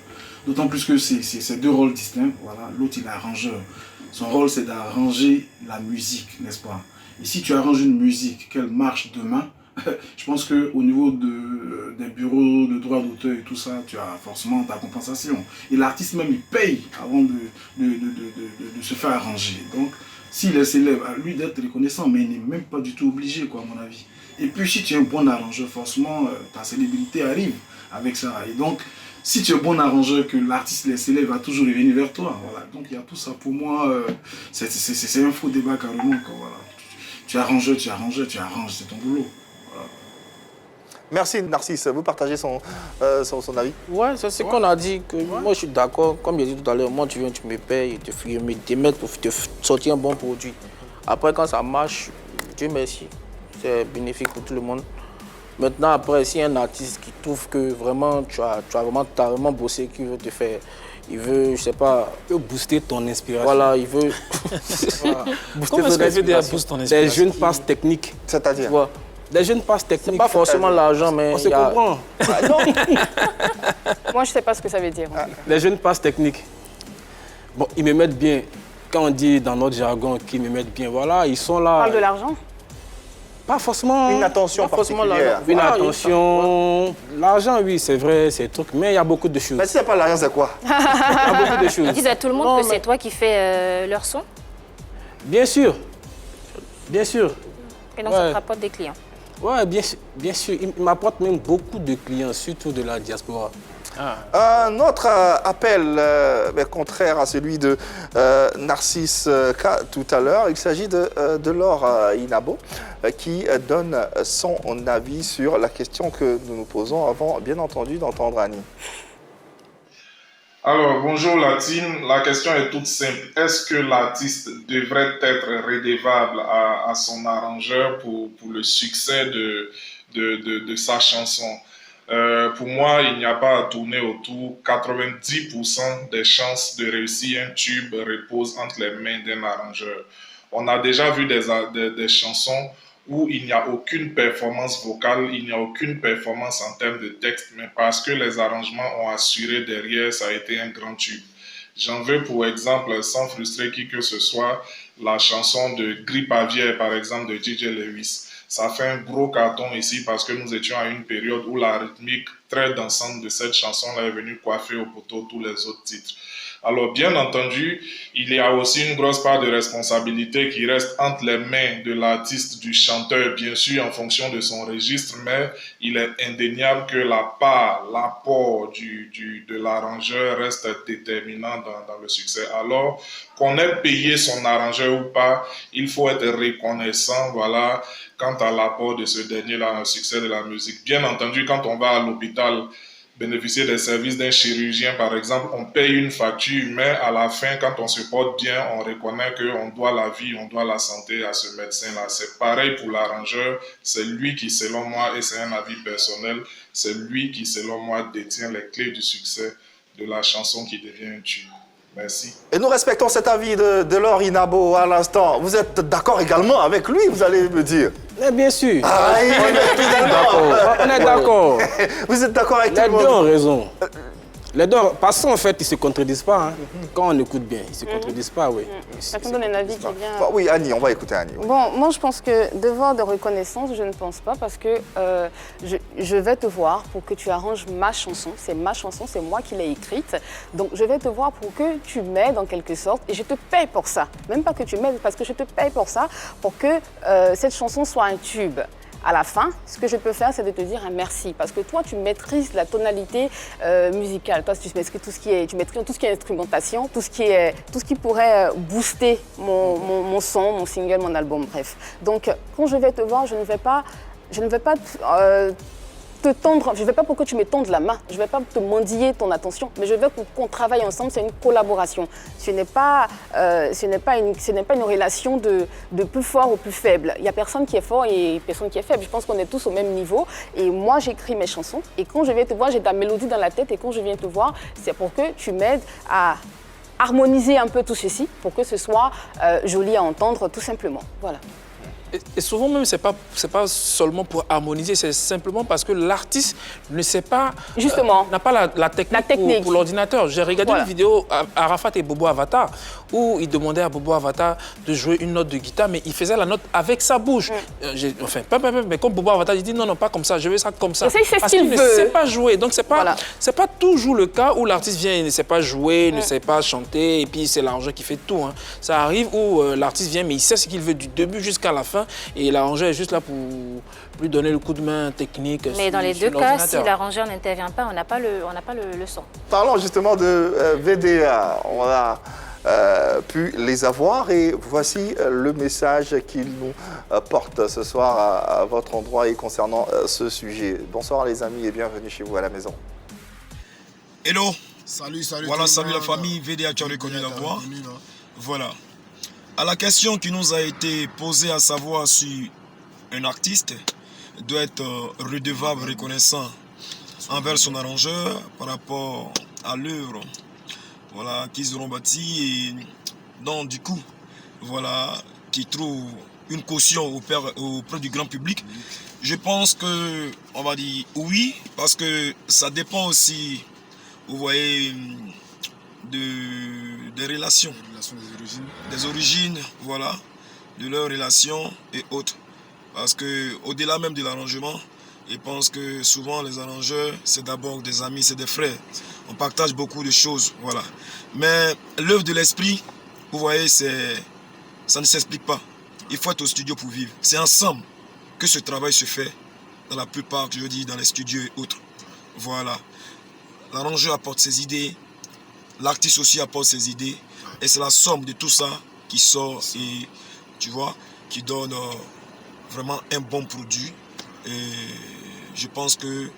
D'autant plus que c'est deux rôles distincts. Voilà. L'autre, il est arrangeur. Son rôle, c'est d'arranger la musique, n'est-ce pas? Et si tu arranges une musique, qu'elle marche demain, je pense qu'au niveau des bureaux de droit d'auteur et tout ça, tu as forcément ta compensation. Et l'artiste même, il paye avant de se faire arranger. Donc, s'il est célèbre, à lui d'être reconnaissant, mais il n'est même pas du tout obligé, quoi, à mon avis. Et puis, si tu es un bon arrangeur, forcément, ta célébrité arrive avec ça. Et donc, si tu es un bon arrangeur, que l'artiste est célèbre, va toujours revenir vers toi. Voilà. Donc, il y a tout ça. Pour moi, c'est un faux débat carrément. Quoi, voilà. Tu arranges, c'est ton boulot. Voilà. Merci Narcisse, vous partagez son avis? Ouais, c'est ce qu'on a dit. Que moi, je suis d'accord. Comme j'ai dit tout à l'heure, moi, tu viens, tu me payes, tu te mets pour te sortir un bon produit. Après, quand ça marche, Dieu merci. C'est bénéfique pour tout le monde. Maintenant, après, s'il y a un artiste qui trouve que vraiment, tu as vraiment bossé, qui veut te faire, il veut, je sais pas... Il veut booster ton inspiration. Voilà, il veut... voilà. Comment est-ce que VDA booste ton inspiration? Des jeunes passes techniques. C'est-à-dire? Des jeunes passes techniques. Pas forcément l'argent, mais... On se comprend. Ah, non. Moi, je ne sais pas ce que ça veut dire. Les jeunes passes techniques. Bon, ils me mettent bien. Quand on dit dans notre jargon qu'ils me mettent bien, voilà, ils sont là. On parle de l'argent? Pas forcéément. Une attention particulière. Une attention. L'argent, oui, c'est vrai, c'est un truc, mais il y a beaucoup de choses. Mais si c'est pas l'argent, c'est quoi? Il y a beaucoup de choses. Ils disent à tout le monde que c'est toi qui fais leur son. Bien sûr. Bien sûr. Et donc, ça te rapporte des clients. Oui, bien sûr. Il m'apporte même beaucoup de clients, surtout de la diaspora. Un autre appel, mais contraire à celui de Narcisse K tout à l'heure, il s'agit de Laure Inabo qui donne son avis sur la question que nous nous posons avant, bien entendu, d'entendre Annie. Alors, bonjour la team. La question est toute simple. Est-ce que l'artiste devrait être redevable à son arrangeur pour le succès de sa chanson? Pour moi, il n'y a pas à tourner autour. 90% des chances de réussir un tube reposent entre les mains d'un arrangeur. On a déjà vu des chansons où il n'y a aucune performance vocale, il n'y a aucune performance en termes de texte, mais parce que les arrangements ont assuré derrière, ça a été un grand tube. J'en veux pour exemple, sans frustrer qui que ce soit, la chanson de Grippe aviaire, par exemple, de DJ Lewis. Ça fait un gros carton ici parce que nous étions à une période où la rythmique très dansante de cette chanson-là est venue coiffer au poteau tous les autres titres. Alors, bien entendu, il y a aussi une grosse part de responsabilité qui reste entre les mains de l'artiste, du chanteur, bien sûr, en fonction de son registre, mais il est indéniable que l'apport de l'arrangeur reste déterminant dans le succès. Alors, qu'on ait payé son arrangeur ou pas, il faut être reconnaissant, voilà, quant à l'apport de ce dernier dans le succès de la musique. Bien entendu, quand on va à l'hôpital, bénéficier des services d'un chirurgien, par exemple, on paye une facture, mais à la fin, quand on se porte bien, on reconnaît qu'on doit la vie, on doit la santé à ce médecin-là. C'est pareil pour l'arrangeur, c'est lui qui, selon moi, et c'est un avis personnel, c'est lui qui, selon moi, détient les clés du succès de la chanson qui devient un tube. Merci. Et nous respectons cet avis de Laure Inabo à l'instant. Vous êtes d'accord également avec lui, vous allez me dire? Mais bien sûr. On est d'accord. Vous êtes d'accord avec tout les le monde? deux ont raison. Les deux, parce qu'en fait, ils ne se contredisent pas. Hein. Quand on écoute bien, ils ne se contredisent pas, oui. Chacun donne un avis qui vient... Oui, Annie, on va écouter Annie. Oui. Bon, moi, je pense que devoir de reconnaissance, je ne pense pas parce que je vais te voir pour que tu arranges ma chanson. C'est ma chanson, c'est moi qui l'ai écrite. Donc, je vais te voir pour que tu m'aides en quelque sorte et je te paye pour ça. Même pas que tu m'aides, parce que je te paye pour ça, pour que cette chanson soit un tube. À la fin, ce que je peux faire, c'est de te dire un merci. Parce que toi, tu maîtrises la tonalité musicale. Toi, tu maîtrises tout ce qui est instrumentation, tout ce qui pourrait booster mon son, mon single, mon album, bref. Donc, quand je vais te voir, je ne vais pas te tendre, je ne vais pas pour que tu me tendes la main, je ne vais pas te mendier ton attention, mais je veux qu'on travaille ensemble, c'est une collaboration. Ce n'est pas une relation de plus fort ou plus faible. Il n'y a personne qui est fort et personne qui est faible. Je pense qu'on est tous au même niveau. Et moi, j'écris mes chansons. Et quand je viens te voir, j'ai ta mélodie dans la tête. Et quand je viens te voir, c'est pour que tu m'aides à harmoniser un peu tout ceci, pour que ce soit joli à entendre, tout simplement. Voilà. Et souvent même, c'est pas seulement pour harmoniser, c'est simplement parce que l'artiste ne sait pas, n'a pas la technique pour l'ordinateur. J'ai regardé une vidéo Arafat et Bobo Avatar où il demandait à Bobo Avatar de jouer une note de guitare, mais il faisait la note avec sa bouche. Mais comme Bobo Avatar, il dit non, pas comme ça, je veux ça comme ça. Parce qu'il ne sait pas jouer. Donc c'est pas toujours le cas où l'artiste vient, il ne sait pas jouer, ne sait pas chanter, et puis c'est l'arrangeur qui fait tout. Hein. Ça arrive où l'artiste vient, mais il sait ce qu'il veut du début jusqu'à la fin. Et l'arrangeur est juste là pour lui donner le coup de main technique. Mais dans les deux cas, si l'arrangeur n'intervient pas, on n'a pas le son. Parlons justement de VDA. On a pu les avoir et voici le message qu'ils nous portent ce soir à votre endroit et concernant ce sujet. Bonsoir les amis et bienvenue chez vous à la maison. Hello. Salut. Voilà, salut la famille. VDA, tu as reconnu la voix. Voilà. À la question qui nous a été posée, à savoir si un artiste doit être redevable, reconnaissant envers son arrangeur par rapport à l'œuvre qu'ils auront bâtie et donc du coup, qui trouve une caution auprès du grand public. Je pense que, on va dire oui, parce que ça dépend aussi vous voyez, des relations. Des origines, voilà, de leurs relations et autres. Parce qu'au-delà même de l'arrangement, je pense que souvent les arrangeurs, c'est d'abord des amis, c'est des frères. On partage beaucoup de choses, voilà. Mais l'œuvre de l'esprit, vous voyez, ça ne s'explique pas. Il faut être au studio pour vivre. C'est ensemble que ce travail se fait, dans la plupart, je dis, dans les studios et autres. Voilà. L'arrangeur apporte ses idées, l'artiste aussi apporte ses idées, et c'est la somme de tout ça qui sort et, tu vois, qui donne vraiment un bon produit. Et je pense que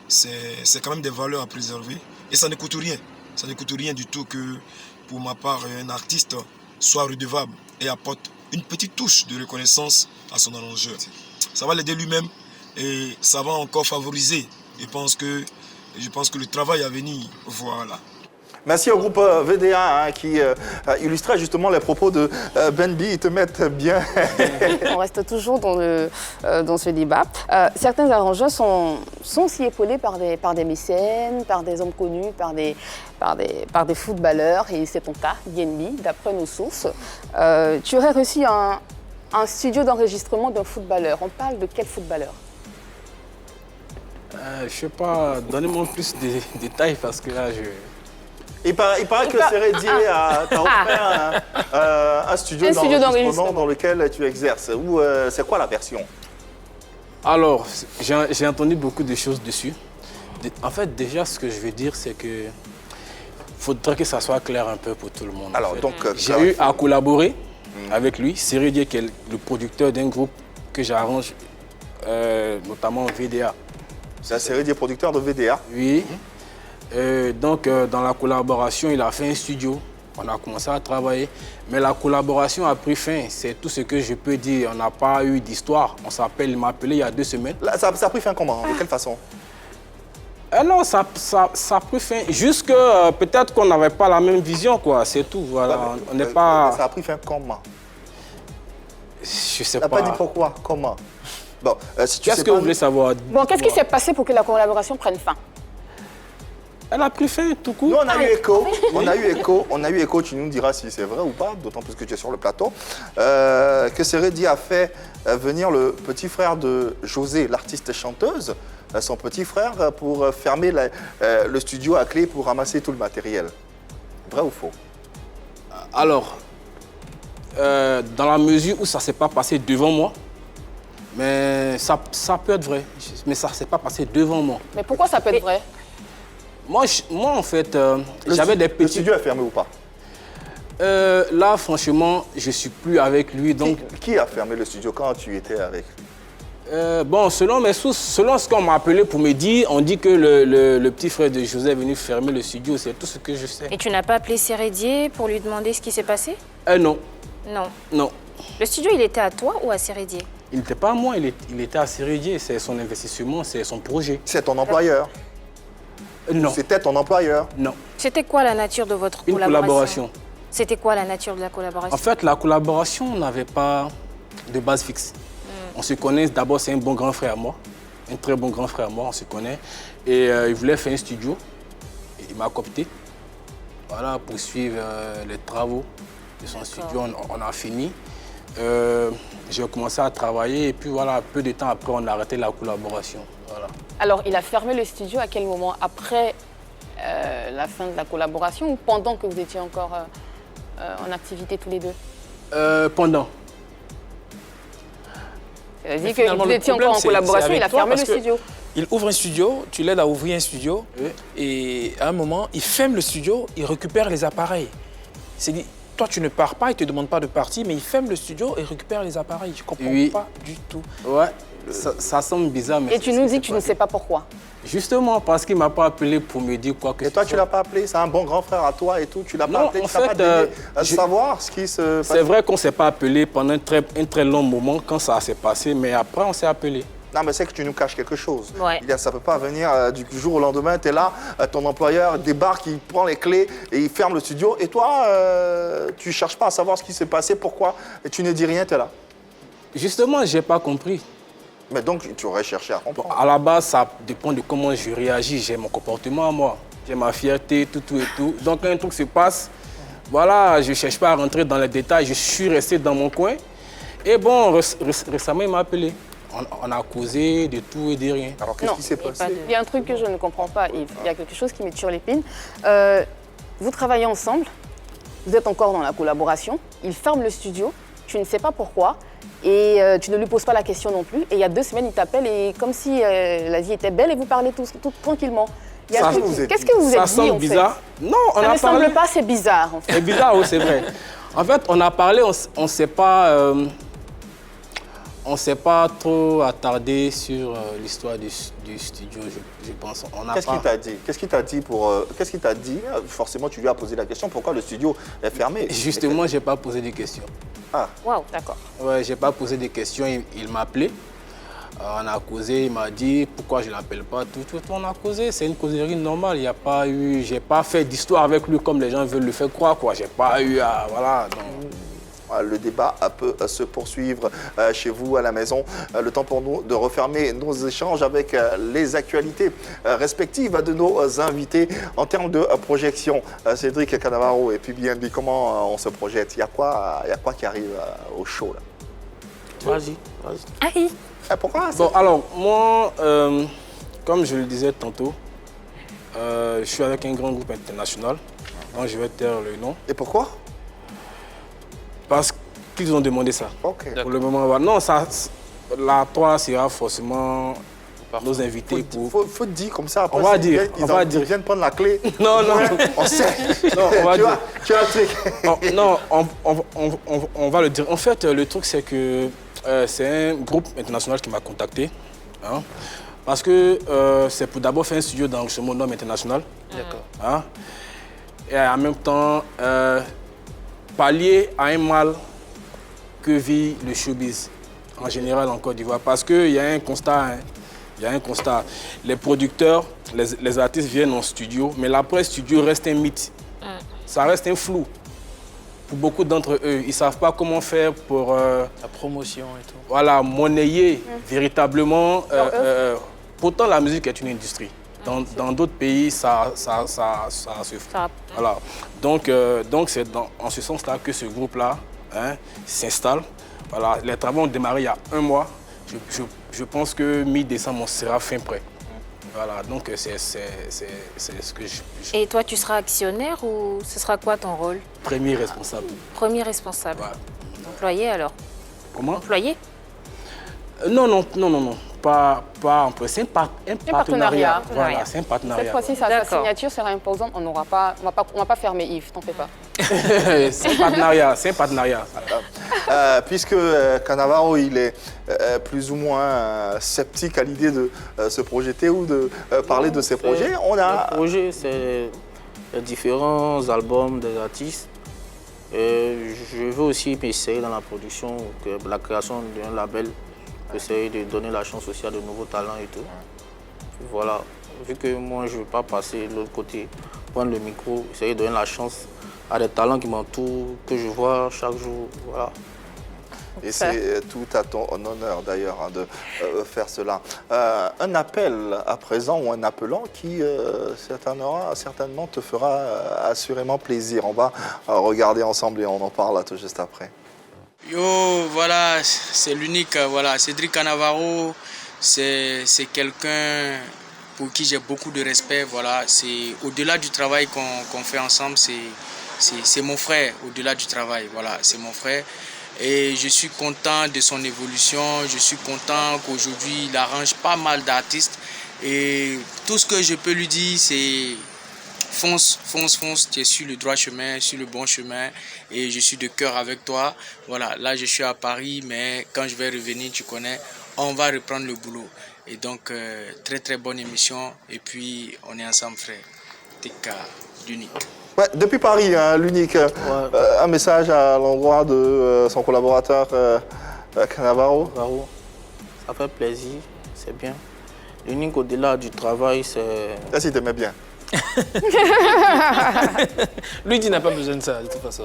c'est quand même des valeurs à préserver. Et ça ne coûte rien. Ça ne coûte rien du tout que, pour ma part, un artiste soit redevable et apporte une petite touche de reconnaissance à son arrangeur. Ça va l'aider lui-même et ça va encore favoriser. Je pense que le travail à venir, voilà. Merci au groupe VDA qui illustrait justement les propos de Ben B. Ils te mettent bien. On reste toujours dans ce débat. Certains arrangeurs sont aussi épaulés par des mécènes, par des hommes connus, par des footballeurs. Et c'est ton cas, BNB, d'après nos sources. Tu aurais reçu un studio d'enregistrement d'un footballeur. On parle de quel footballeur? Je sais pas, donnez-moi plus de détails parce que là, Il paraît que Seredi a offert un studio d'enregistrement dans lequel tu exerces. C'est quoi la version? Alors, j'ai entendu beaucoup de choses dessus. En fait, déjà, ce que je veux dire, c'est que faudrait que ça soit clair un peu pour tout le monde. Alors, en fait. donc, j'ai eu à collaborer avec lui, Seredi, qui est le producteur d'un groupe que j'arrange, notamment VDA. C'est Seredi, producteur de VDA? Oui. Donc, dans la collaboration, il a fait un studio. On a commencé à travailler. Mais la collaboration a pris fin. C'est tout ce que je peux dire. On n'a pas eu d'histoire. Il m'a appelé il y a 2 semaines. Là, ça a pris fin comment? De quelle façon? Non, ça a pris fin. Juste que peut-être qu'on n'avait pas la même vision, quoi. C'est tout. Voilà. Ouais, on n'est pas... Ça a pris fin comment? Je sais pas. Tu n'as pas dit pourquoi? Comment? Bon, si tu qu'est-ce que vous voulez savoir? Bon, qu'est-ce qui s'est passé pour que la collaboration prenne fin? Elle a pris fin tout court. Nous, on a eu écho, tu nous diras si c'est vrai ou pas, d'autant plus que tu es sur le plateau, que Seredi a fait venir le petit frère de José, l'artiste chanteuse, son petit frère, pour fermer le studio à clé pour ramasser tout le matériel. Vrai ou faux? Alors, dans la mesure où ça ne s'est pas passé devant moi, mais ça peut être vrai, mais ça ne s'est pas passé devant moi. Mais pourquoi ça peut être vrai? Moi, en fait, j'avais des petits... Le studio est fermé ou pas? Là, franchement, je ne suis plus avec lui. Donc... Qui a fermé le studio quand tu étais avec lui? Bon, selon mes sources, selon ce qu'on m'a appelé pour me dire, on dit que le petit frère de José est venu fermer le studio. C'est tout ce que je sais. Et tu n'as pas appelé Seredi pour lui demander ce qui s'est passé? Non. Non. Non. Le studio, il était à toi ou à Seredi? Il n'était pas à moi, il était à Seredi. C'est son investissement, c'est son projet. C'est ton employeur? Non. C'était ton employeur? Non. C'était quoi la nature de votre collaboration? Une collaboration. C'était quoi la nature de la collaboration? En fait, la collaboration, on n'avait pas de base fixe. On se connaît, d'abord, c'est un bon grand frère à moi. Un très bon grand frère à moi, on se connaît. Et il voulait faire un studio. Et il m'a coopté. Voilà, pour suivre les travaux de son studio. On a fini. J'ai commencé à travailler et puis voilà, peu de temps après, on a arrêté la collaboration. Voilà. Alors, il a fermé le studio à quel moment? Après la fin de la collaboration ou pendant que vous étiez encore en activité tous les deux? Pendant. C'est-à-dire que vous étiez encore en collaboration, il a fermé le studio. Il ouvre un studio, tu l'aides à ouvrir un studio, et à un moment, il ferme le studio, il récupère les appareils. C'est-à-dire, toi, tu ne pars pas, il ne te demande pas de partir, mais il ferme le studio et récupère les appareils. Je ne comprends pas du tout. Ouais, ça semble bizarre. Mais et tu nous dis que tu ne sais pas pourquoi? Justement, parce qu'il ne m'a pas appelé pour me dire quoi que ce soit. Et toi, tu ne l'as pas appelé? C'est un bon grand frère à toi et tout. Tu ne l'as pas appelé? Tu n'as pas donné à savoir ce qui se passe? C'est vrai qu'on ne s'est pas appelé pendant un très long moment quand ça s'est passé, mais après, on s'est appelé. Non, mais c'est que tu nous caches quelque chose. Ouais. Ça ne peut pas venir du jour au lendemain. Tu es là, ton employeur débarque, il prend les clés et il ferme le studio. Et toi, tu ne cherches pas à savoir ce qui s'est passé, pourquoi, et tu ne dis rien, tu es là. Justement, je n'ai pas compris. Mais donc, tu aurais cherché à comprendre. Bon, à la base, ça dépend de comment je réagis. J'ai mon comportement à moi. j'ai ma fierté, tout et tout. Donc quand un truc se passe, voilà, je ne cherche pas à rentrer dans les détails, je suis resté dans mon coin. Et bon, récemment, il m'a appelé. On a causé de tout et de rien. Alors qu'est-ce qui s'est passé? Il y a un truc que je ne comprends pas, Yves. Il y a quelque chose qui me tire l'épine. Vous travaillez ensemble, vous êtes encore dans la collaboration, il ferme le studio, tu ne sais pas pourquoi, et tu ne lui poses pas la question non plus. Et il y a 2 semaines, il t'appelle et comme si la vie était belle et vous parlez tout tranquillement. Qu'est-ce que vous êtes dit, ça semble bizarre. Non, on ça a ne parlé. semble pas, c'est bizarre. En fait. C'est bizarre, oui, c'est vrai. En fait, on a parlé, on ne s'est pas... on ne s'est pas trop attardé sur l'histoire du studio, je pense. Qu'est-ce qu'il t'a dit? Qu'est-ce qu'il t'a dit? Forcément, tu lui as posé la question, pourquoi le studio est fermé? Justement, je n'ai pas posé de questions. Ah. Waouh, d'accord. Ouais, je n'ai pas posé de questions, il m'a appelé. On a causé, il m'a dit pourquoi je ne l'appelle pas, tout. On a causé, c'est une causerie normale. Il n'y a pas eu, j'ai pas fait d'histoire avec lui comme les gens veulent le faire croire, quoi. J'ai pas eu à, voilà. Donc. Le débat peut se poursuivre chez vous à la maison. Le temps pour nous de refermer nos échanges avec les actualités respectives de nos invités en termes de projection. Cédric Canavaro et puis BNB, comment on se projette? Il y a quoi qui arrive au show là? Vas-y. Aïe. Pourquoi? Bon, alors, moi, comme je le disais tantôt, je suis avec un grand groupe international. Donc, je vais taire le nom. Et pourquoi? Parce qu'ils ont demandé ça. Ok. Pour le moment, non, ça, la 3 sera forcément nos invités. Faut dire comme ça. Après, on va dire. Ils viennent prendre la clé. Non. On sait. Non, on va dire. Tu as un truc. Non, on va le dire. En fait, le truc, c'est que c'est un groupe international qui m'a contacté. Hein, parce que c'est pour d'abord faire un studio d'enregistrement norme international. D'accord. Hein, et en même temps, pallier à un mal que vit le showbiz en général en Côte d'Ivoire. Parce qu'il y a un constat. Les producteurs, les artistes viennent en studio, mais l'après-studio reste un mythe. Ça reste un flou. Pour beaucoup d'entre eux, ils ne savent pas comment faire pour... la promotion et tout. Voilà, monnayer véritablement. Pourtant, la musique est une industrie. Dans d'autres pays, ça se fait. Voilà. Donc c'est en ce sens-là que ce groupe-là s'installe. Voilà. Les travaux ont démarré il y a 1 mois. Je pense que mi-décembre, on sera fin prêt. Voilà, donc c'est ce que je... Et toi, tu seras actionnaire ou ce sera quoi ton rôle? Premier responsable. Premier responsable. Ouais. Employé alors? Comment? Employé? Non. Pas employé. C'est un partenariat. Voilà, c'est un partenariat. Cette fois-ci, sa signature sera imposante. On va pas fermer Yves, t'en fais pas. C'est un partenariat. Puisque Canavaro, il est plus ou moins sceptique à l'idée de se projeter ou de parler de ses projets, Le projet, c'est les différents albums des artistes. Je veux aussi essayer dans la production, la création d'un label, essayer de donner la chance aussi à de nouveaux talents et tout. Voilà, vu que moi je ne veux pas passer de l'autre côté, prendre le micro, essayer de donner la chance à des talents qui m'entourent, que je vois chaque jour. Voilà. Et c'est tout à ton honneur d'ailleurs de faire cela. Un appel à présent ou un appelant qui certainement te fera assurément plaisir. On va regarder ensemble et on en parle tout juste après. Yo, voilà, c'est l'unique. Voilà, Cédric Canavaro, c'est quelqu'un pour qui j'ai beaucoup de respect. Voilà, c'est au-delà du travail qu'on fait ensemble, c'est mon frère. Au-delà du travail, voilà, c'est mon frère. Et je suis content de son évolution. Je suis content qu'aujourd'hui il arrange pas mal d'artistes. Et tout ce que je peux lui dire, c'est fonce, tu es sur le droit chemin, sur le bon chemin et je suis de cœur avec toi. Voilà, là je suis à Paris, mais quand je vais revenir, tu connais, on va reprendre le boulot. Et donc, très bonne émission et puis on est ensemble, frère. TK, l'unique. Ouais, depuis Paris, hein, l'unique. Un message à l'endroit de son collaborateur Canavaro. Ça fait plaisir, c'est bien. L'unique au-delà du travail, c'est... Là, si t'aimais bien. Lui, il n'a pas besoin de ça, de toute façon.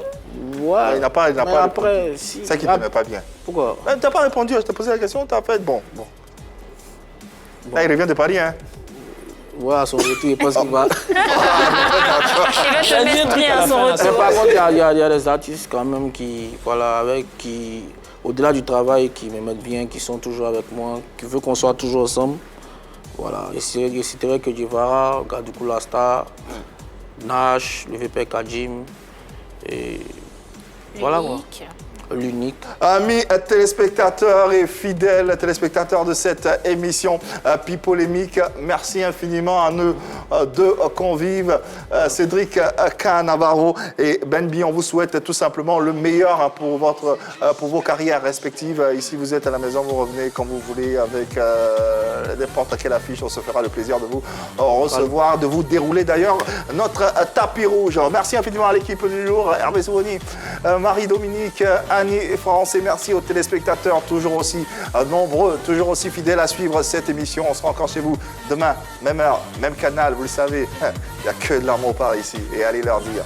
Ouais, il n'a pas après, si, c'est ça qui ne t'aimait pas bien. Pourquoi? Tu n'as pas répondu, je t'ai posé la question, tu as fait bon. Là, il revient de Paris, hein? Ouais, à son retour, je pense qu'il va... Il va te mettre bien à son retour. Mais par contre, il y a des artistes quand même qui, voilà, au-delà du travail, qui me mettent bien, qui sont toujours avec moi, qui veulent qu'on soit toujours ensemble. Voilà. Et c'est vrai que Guevara, Gadoukou La Star, Nash, le VP Kajim, et voilà quoi. L'unique. Amis téléspectateurs et fidèles téléspectateurs de cette émission Pipolémique, merci infiniment à nos deux convives, Cédric Canavaro et Benbi. On vous souhaite tout simplement le meilleur pour vos carrières respectives. Ici, vous êtes à la maison, vous revenez quand vous voulez avec n'importe quelle affiche. On se fera le plaisir de vous recevoir, de vous dérouler d'ailleurs notre tapis rouge. Merci infiniment à l'équipe du jour, Hervé Souni, Marie-Dominique, Annie et France, et merci aux téléspectateurs, toujours aussi nombreux, toujours aussi fidèles à suivre cette émission. On sera encore chez vous demain, même heure, même canal, vous le savez. Il n'y a que de l'amour par ici. Et allez leur dire